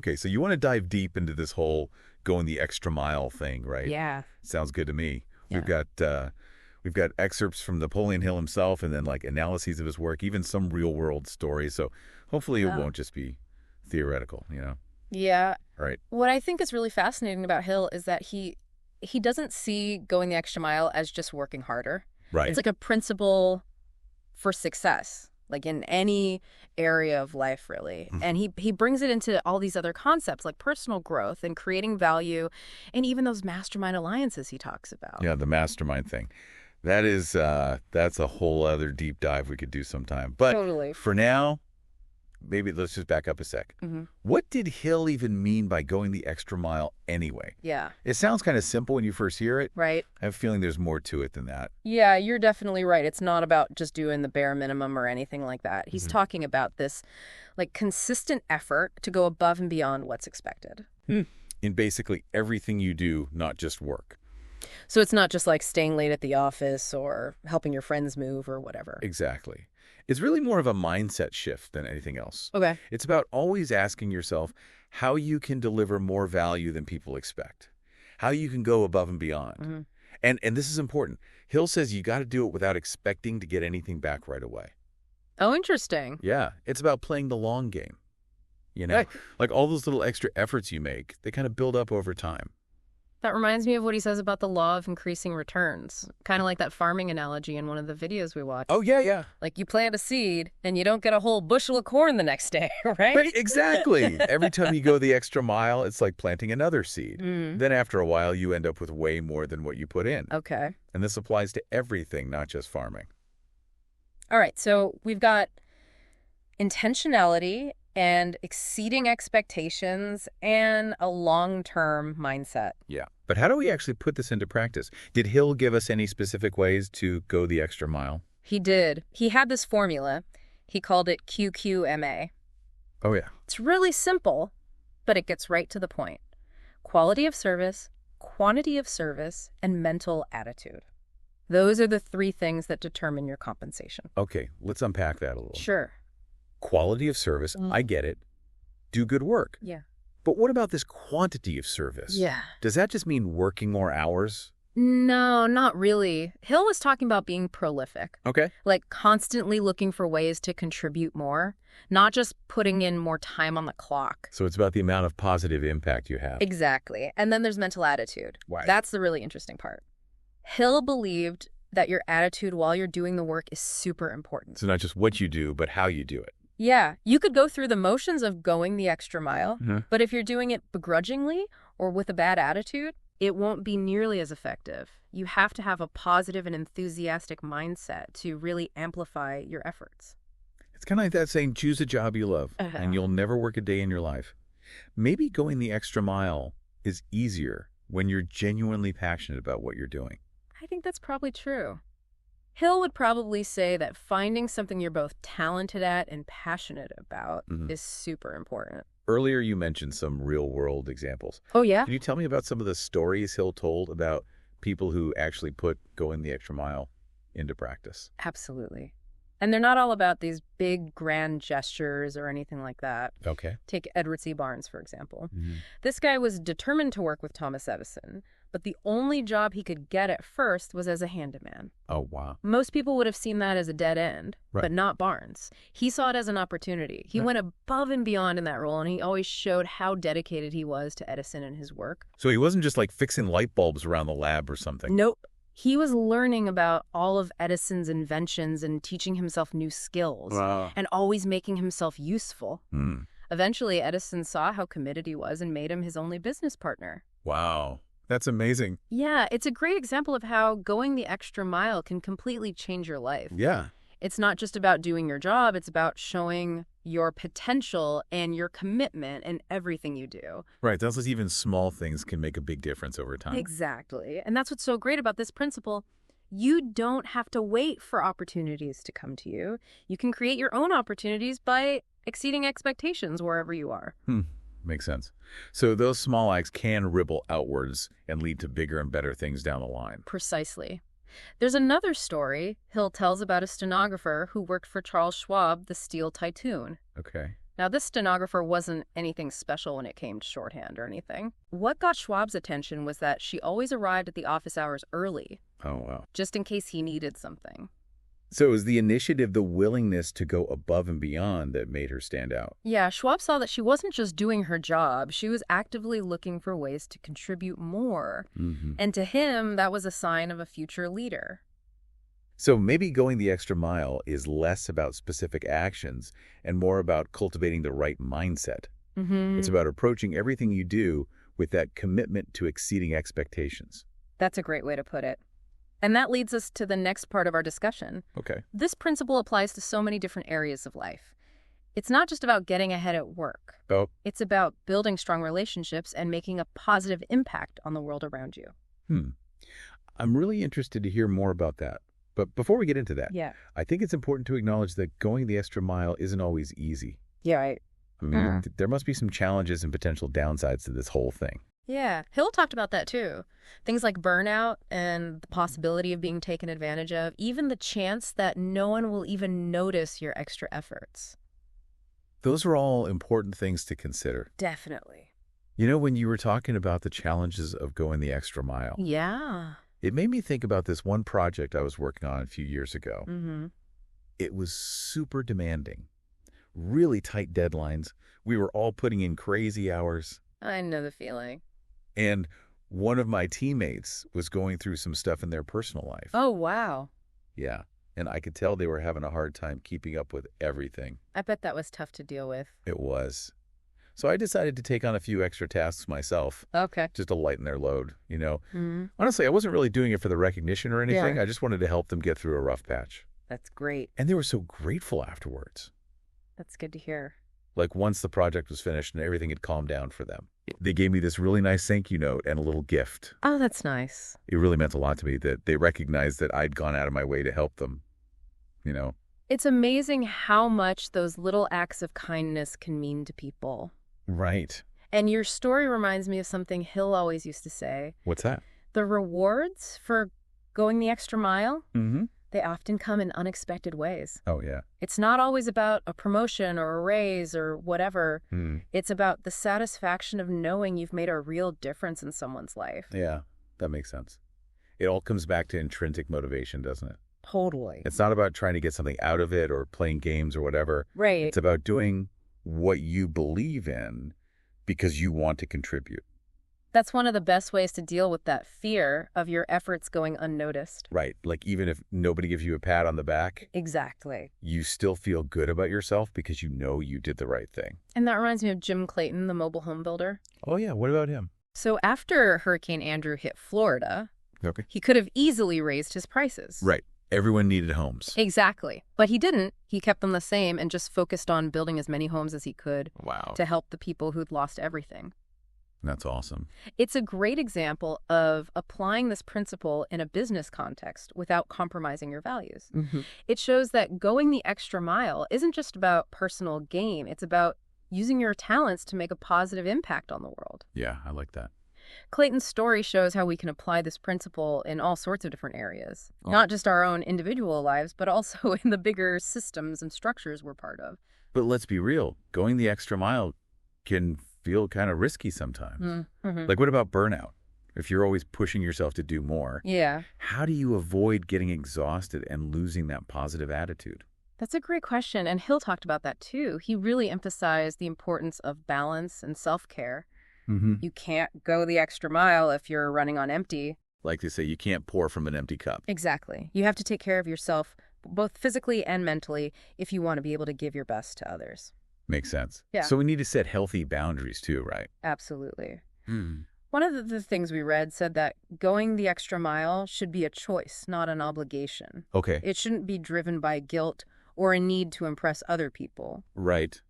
Okay, so you want to dive deep into this whole going the extra mile thing, right? Yeah. Sounds good to me. Yeah. We've got excerpts from Napoleon Hill himself, and then like analyses of his work, even some real world stories. So hopefully it won't just be theoretical, Yeah. Right. What I think is really fascinating about Hill is that he doesn't see going the extra mile as just working harder. Right. It's like a principle for success, like in any area of life, really. And he brings it into all these other concepts like personal growth and creating value and even those mastermind alliances he talks about. Yeah, the mastermind thing. That's a whole other deep dive we could do sometime. But Totally. for now, maybe let's just back up a sec. What did Hill even mean by going the extra mile anyway? Yeah. It sounds kind of simple when you first hear it. Right. I have a feeling there's more to it than that. Yeah, you're definitely right. It's not about just doing the bare minimum or anything like that. He's talking about this like consistent effort to go above and beyond what's expected. In basically everything you do, not just work. So it's not just like staying late at the office or helping your friends move or whatever. Exactly. It's really more of a mindset shift than anything else. Okay. It's about always asking yourself how you can deliver more value than people expect, how you can go above and beyond. And this is important. Hill says you got to do it without expecting to get anything back right away. Oh, interesting. Yeah, it's about playing the long game. Right. Like all those little extra efforts you make, they kind of build up over time. That reminds me of what he says about the law of increasing returns. Kind of like that farming analogy in one of the videos we watched. Oh, yeah. Like you plant a seed and you don't get a whole bushel of corn the next day, right? Right, exactly. Every time you go the extra mile, it's like planting another seed. Then after a while, you end up with way more than what you put in. Okay. And this applies to everything, not just farming. All right, so we've got intentionality and exceeding expectations and a long-term mindset. Yeah. But how do we actually put this into practice? Did Hill give us any specific ways to go the extra mile? He did. He had this formula. He called it QQMA. Oh, yeah. It's really simple, but it gets right to the point. Quality of service, quantity of service, and mental attitude. Those are the three things that determine your compensation. Okay, let's unpack that a little. Sure. Quality of service, I get it. Do good work. Yeah. But what about this quantity of service? Yeah. Does that just mean working more hours? No, not really. Hill was talking about being prolific. Okay. Like constantly looking for ways to contribute more, not just putting in more time on the clock. So it's about the amount of positive impact you have. Exactly. And then there's mental attitude. Why? That's the really interesting part. Hill believed that your attitude while you're doing the work is super important. So not just what you do, but how you do it. Yeah, you could go through the motions of going the extra mile, but if you're doing it begrudgingly or with a bad attitude, it won't be nearly as effective. You have to have a positive and enthusiastic mindset to really amplify your efforts. It's kind of like that saying, choose a job you love, and you'll never work a day in your life. Maybe going the extra mile is easier when you're genuinely passionate about what you're doing. I think that's probably true. Hill would probably say that finding something you're both talented at and passionate about is super important. Earlier, you mentioned some real-world examples. Oh, yeah? Can you tell me about some of the stories Hill told about people who actually put going the extra mile into practice? Absolutely. And they're not all about these big, grand gestures or anything like that. Okay. Take Edward C. Barnes, for example. This guy was determined to work with Thomas Edison, but the only job he could get at first was as a handyman. Oh, wow. Most people would have seen that as a dead end, Right. but not Barnes. He saw it as an opportunity. He went above and beyond in that role, and he always showed how dedicated he was to Edison and his work. So he wasn't just like fixing light bulbs around the lab or something. Nope. He was learning about all of Edison's inventions and teaching himself new skills and always making himself useful. Eventually, Edison saw how committed he was and made him his only business partner. Wow. That's amazing. Yeah, it's a great example of how going the extra mile can completely change your life. Yeah. It's not just about doing your job, it's about showing your potential and your commitment in everything you do. Right. Those even small things can make a big difference over time. Exactly. And that's what's so great about this principle. You don't have to wait for opportunities to come to you. You can create your own opportunities by exceeding expectations wherever you are. Makes sense. So those small acts can ripple outwards and lead to bigger and better things down the line. Precisely. There's another story Hill tells about a stenographer who worked for Charles Schwab, the steel tycoon. Okay. Now, this stenographer wasn't anything special when it came to shorthand or anything. What got Schwab's attention was that she always arrived at the office hours early. Oh, wow. Just in case he needed something. So it was the initiative, the willingness to go above and beyond that made her stand out. Yeah, Schwab saw that she wasn't just doing her job. She was actively looking for ways to contribute more. And to him, that was a sign of a future leader. So maybe going the extra mile is less about specific actions and more about cultivating the right mindset. It's about approaching everything you do with that commitment to exceeding expectations. That's a great way to put it. And that leads us to the next part of our discussion. Okay. This principle applies to so many different areas of life. It's not just about getting ahead at work. Oh. It's about building strong relationships and making a positive impact on the world around you. I'm really interested to hear more about that. But before we get into that, I think it's important to acknowledge that going the extra mile isn't always easy. Yeah, right. I mean, there must be some challenges and potential downsides to this whole thing. Yeah, Hill talked about that too. Things like burnout and the possibility of being taken advantage of, even the chance that no one will even notice your extra efforts. Those are all important things to consider. Definitely. You know, when you were talking about the challenges of going the extra mile, it made me think about this one project I was working on a few years ago. It was super demanding, really tight deadlines. We were all putting in crazy hours. I know the feeling. And one of my teammates was going through some stuff in their personal life. Oh, wow. Yeah. And I could tell they were having a hard time keeping up with everything. I bet that was tough to deal with. It was. So I decided to take on a few extra tasks myself. Okay. Just to lighten their load, you know. Honestly, I wasn't really doing it for the recognition or anything. I just wanted to help them get through a rough patch. That's great. And they were so grateful afterwards. That's good to hear. Like once the project was finished and everything had calmed down for them, they gave me this really nice thank you note and a little gift. Oh, that's nice. It really meant a lot to me that they recognized that I'd gone out of my way to help them, you know. It's amazing how much those little acts of kindness can mean to people. Right. And your story reminds me of something Hill always used to say. What's that? The rewards for going the extra mile, they often come in unexpected ways. Oh, yeah. It's not always about a promotion or a raise or whatever. It's about the satisfaction of knowing you've made a real difference in someone's life. Yeah, that makes sense. It all comes back to intrinsic motivation, doesn't it? Totally. It's not about trying to get something out of it or playing games or whatever. Right. It's about doing what you believe in because you want to contribute. That's one of the best ways to deal with that fear of your efforts going unnoticed. Right. Like even if nobody gives you a pat on the back. Exactly. You still feel good about yourself because you know you did the right thing. And that reminds me of Jim Clayton, the mobile home builder. Oh, yeah. What about him? So after Hurricane Andrew hit Florida, he could have easily raised his prices. Right. Everyone needed homes. Exactly. But he didn't. He kept them the same and just focused on building as many homes as he could. Wow. To help the people who'd lost everything. That's awesome. It's a great example of applying this principle in a business context without compromising your values. It shows that going the extra mile isn't just about personal gain. It's about using your talents to make a positive impact on the world. Yeah, I like that. Clayton's story shows how we can apply this principle in all sorts of different areas, not just our own individual lives, but also in the bigger systems and structures we're part of. But let's be real. Going the extra mile can feel kind of risky sometimes. Like what about burnout? If you're always pushing yourself to do more, how do you avoid getting exhausted and losing that positive attitude? That's a great question, and Hill talked about that too. He really emphasized the importance of balance and self-care. You can't go the extra mile if you're running on empty. Like they say, you can't pour from an empty cup. Exactly. You have to take care of yourself, both physically and mentally, if you want to be able to give your best to others. Makes sense. Yeah. So we need to set healthy boundaries too, right? Absolutely. One of the things we read said that going the extra mile should be a choice, not an obligation. Okay. It shouldn't be driven by guilt or a need to impress other people. Right.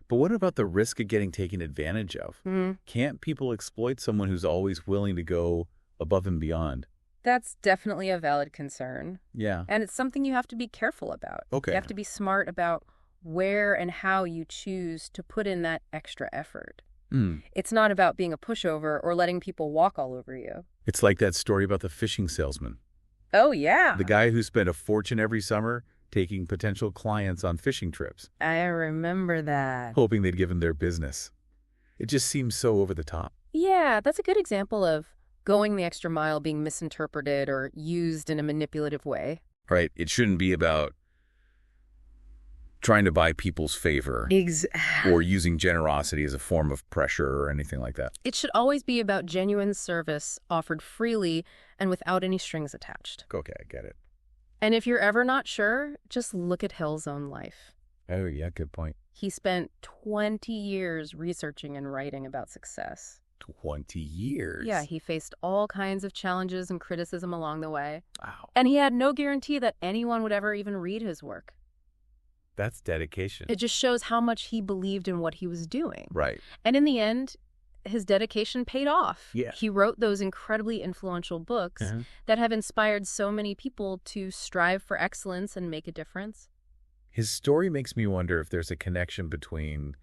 But what about the risk of getting taken advantage of? Can't people exploit someone who's always willing to go above and beyond? That's definitely a valid concern. Yeah. And it's something you have to be careful about. Okay. You have to be smart about where and how you choose to put in that extra effort. It's not about being a pushover or letting people walk all over you. It's like that story about the fishing salesman. Oh, yeah. The guy who spent a fortune every summer taking potential clients on fishing trips, I remember that. hoping they'd give him their business. It just seems so over the top. Yeah, that's a good example of going the extra mile being misinterpreted or used in a manipulative way. Right? It shouldn't be about trying to buy people's favor or using generosity as a form of pressure or anything like that. It should always be about genuine service offered freely and without any strings attached. Okay, I get it. And if you're ever not sure, just look at Hill's own life. Oh, yeah, good point. He spent 20 years researching and writing about success. 20 years? Yeah, he faced all kinds of challenges and criticism along the way. Wow. And he had no guarantee that anyone would ever even read his work. That's dedication. It just shows how much he believed in what he was doing. Right. And in the end, his dedication paid off. Yeah. He wrote those incredibly influential books that have inspired so many people to strive for excellence and make a difference. His story makes me wonder if there's a connection between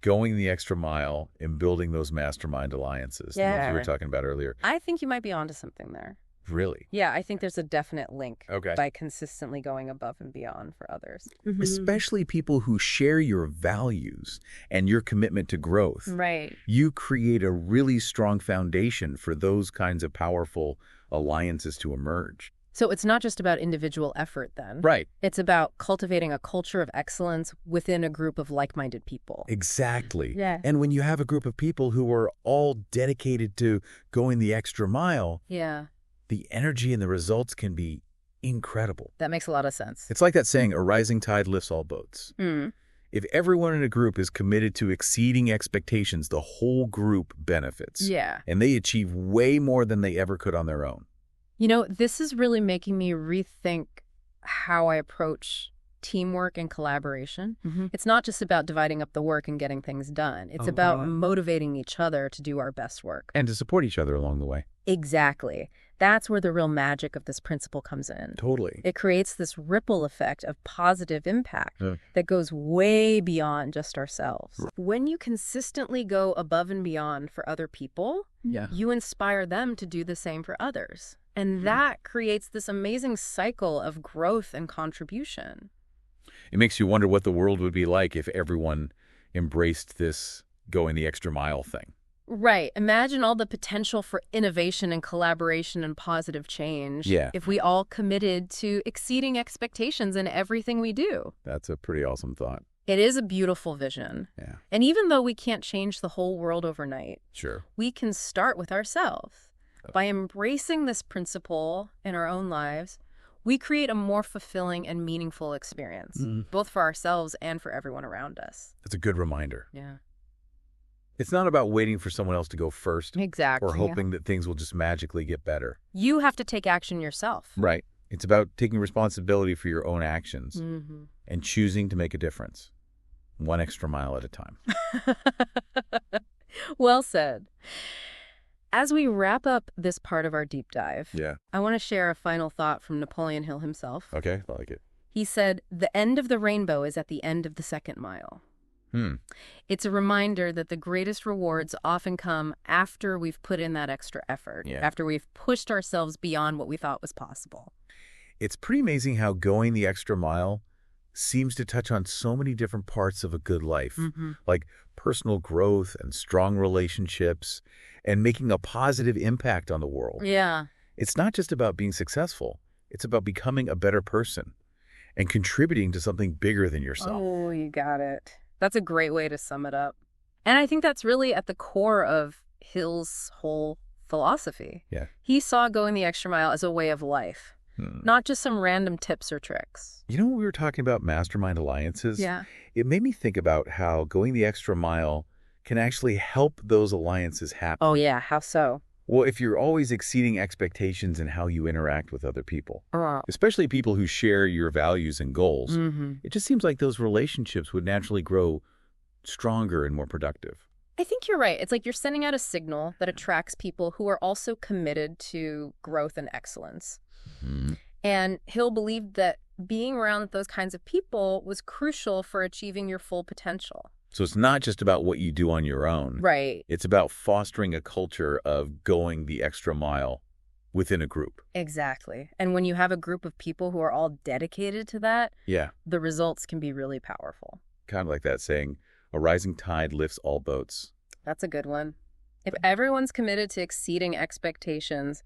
going the extra mile and building those mastermind alliances that we were talking about earlier. I think you might be onto something there. Really? Yeah, I think there's a definite link Okay. by consistently going above and beyond for others. Especially people who share your values and your commitment to growth. Right. You create a really strong foundation for those kinds of powerful alliances to emerge. So it's not just about individual effort then. Right. It's about cultivating a culture of excellence within a group of like-minded people. Exactly. Yeah. And when you have a group of people who are all dedicated to going the extra mile, Yeah. the energy and the results can be incredible. That makes a lot of sense. It's like that saying, a rising tide lifts all boats. If everyone in a group is committed to exceeding expectations, the whole group benefits. Yeah. And they achieve way more than they ever could on their own. You know, this is really making me rethink how I approach teamwork and collaboration. It's not just about dividing up the work and getting things done. It's about motivating each other to do our best work. And to support each other along the way. Exactly. That's where the real magic of this principle comes in. Totally. It creates this ripple effect of positive impact that goes way beyond just ourselves. When you consistently go above and beyond for other people, you inspire them to do the same for others. And that creates this amazing cycle of growth and contribution. It makes you wonder what the world would be like if everyone embraced this going the extra mile thing. Right. Imagine all the potential for innovation and collaboration and positive change if we all committed to exceeding expectations in everything we do. That's a pretty awesome thought. It is a beautiful vision. Yeah. And even though we can't change the whole world overnight, Sure. we can start with ourselves. By embracing this principle in our own lives, we create a more fulfilling and meaningful experience, both for ourselves and for everyone around us. That's a good reminder. Yeah. It's not about waiting for someone else to go first. Exactly. Or hoping that things will just magically get better. You have to take action yourself. Right. It's about taking responsibility for your own actions and choosing to make a difference, one extra mile at a time. Well said. As we wrap up this part of our deep dive, I want to share a final thought from Napoleon Hill himself. Okay, I like it. He said, "The end of the rainbow is at the end of the second mile." It's a reminder that the greatest rewards often come after we've put in that extra effort, after we've pushed ourselves beyond what we thought was possible. It's pretty amazing how going the extra mile seems to touch on so many different parts of a good life, like personal growth and strong relationships and making a positive impact on the world. Yeah. It's not just about being successful. It's about becoming a better person and contributing to something bigger than yourself. Oh, you got it. That's a great way to sum it up. And I think that's really at the core of Hill's whole philosophy. Yeah. He saw going the extra mile as a way of life, not just some random tips or tricks. You know, when we were talking about mastermind alliances, it made me think about how going the extra mile can actually help those alliances happen. Oh, yeah. How so? Well, if you're always exceeding expectations in how you interact with other people, especially people who share your values and goals, it just seems like those relationships would naturally grow stronger and more productive. I think you're right. It's like you're sending out a signal that attracts people who are also committed to growth and excellence. And Hill believed that being around those kinds of people was crucial for achieving your full potential. So it's not just about what you do on your own. Right. It's about fostering a culture of going the extra mile within a group. Exactly. And when you have a group of people who are all dedicated to that, Yeah. the results can be really powerful. Kind of like that saying, a rising tide lifts all boats. That's a good one. If everyone's committed to exceeding expectations,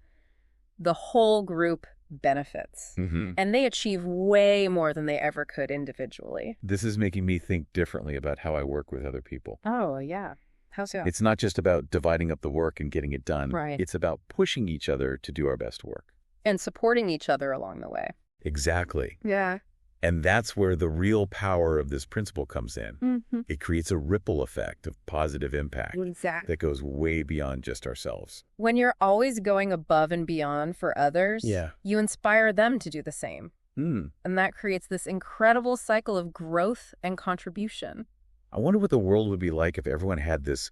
the whole group benefits. And they achieve way more than they ever could individually. This is making me think differently about how I work with other people. Oh, yeah. How so? It's not just about dividing up the work and getting it done. Right. It's about pushing each other to do our best work. And supporting each other along the way. Exactly. Yeah. And that's where the real power of this principle comes in. It creates a ripple effect of positive impact Exactly. that goes way beyond just ourselves. When you're always going above and beyond for others, you inspire them to do the same. And that creates this incredible cycle of growth and contribution. I wonder what the world would be like if everyone had this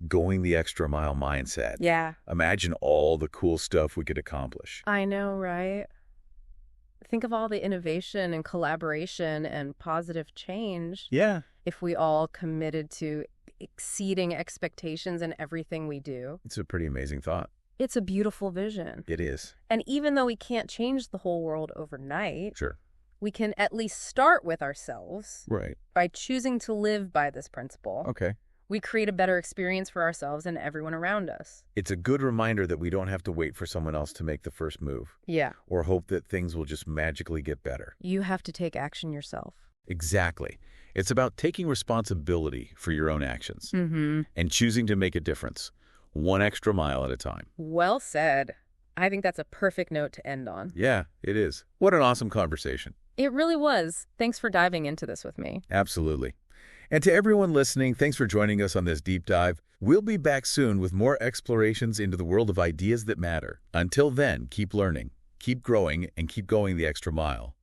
going the extra mile mindset. Yeah. Imagine all the cool stuff we could accomplish. I know, right? Think of all the innovation and collaboration and positive change. Yeah. If we all committed to exceeding expectations in everything we do. It's a pretty amazing thought. It's a beautiful vision. It is. And even though we can't change the whole world overnight, Sure. we can at least start with ourselves. Right. By choosing to live by this principle. Okay. We create a better experience for ourselves and everyone around us. It's a good reminder that we don't have to wait for someone else to make the first move. Yeah. Or hope that things will just magically get better. You have to take action yourself. Exactly. It's about taking responsibility for your own actions and choosing to make a difference, one extra mile at a time. Well said. I think that's a perfect note to end on. Yeah, it is. What an awesome conversation. It really was. Thanks for diving into this with me. Absolutely. And to everyone listening, thanks for joining us on this deep dive. We'll be back soon with more explorations into the world of ideas that matter. Until then, keep learning, keep growing, and keep going the extra mile.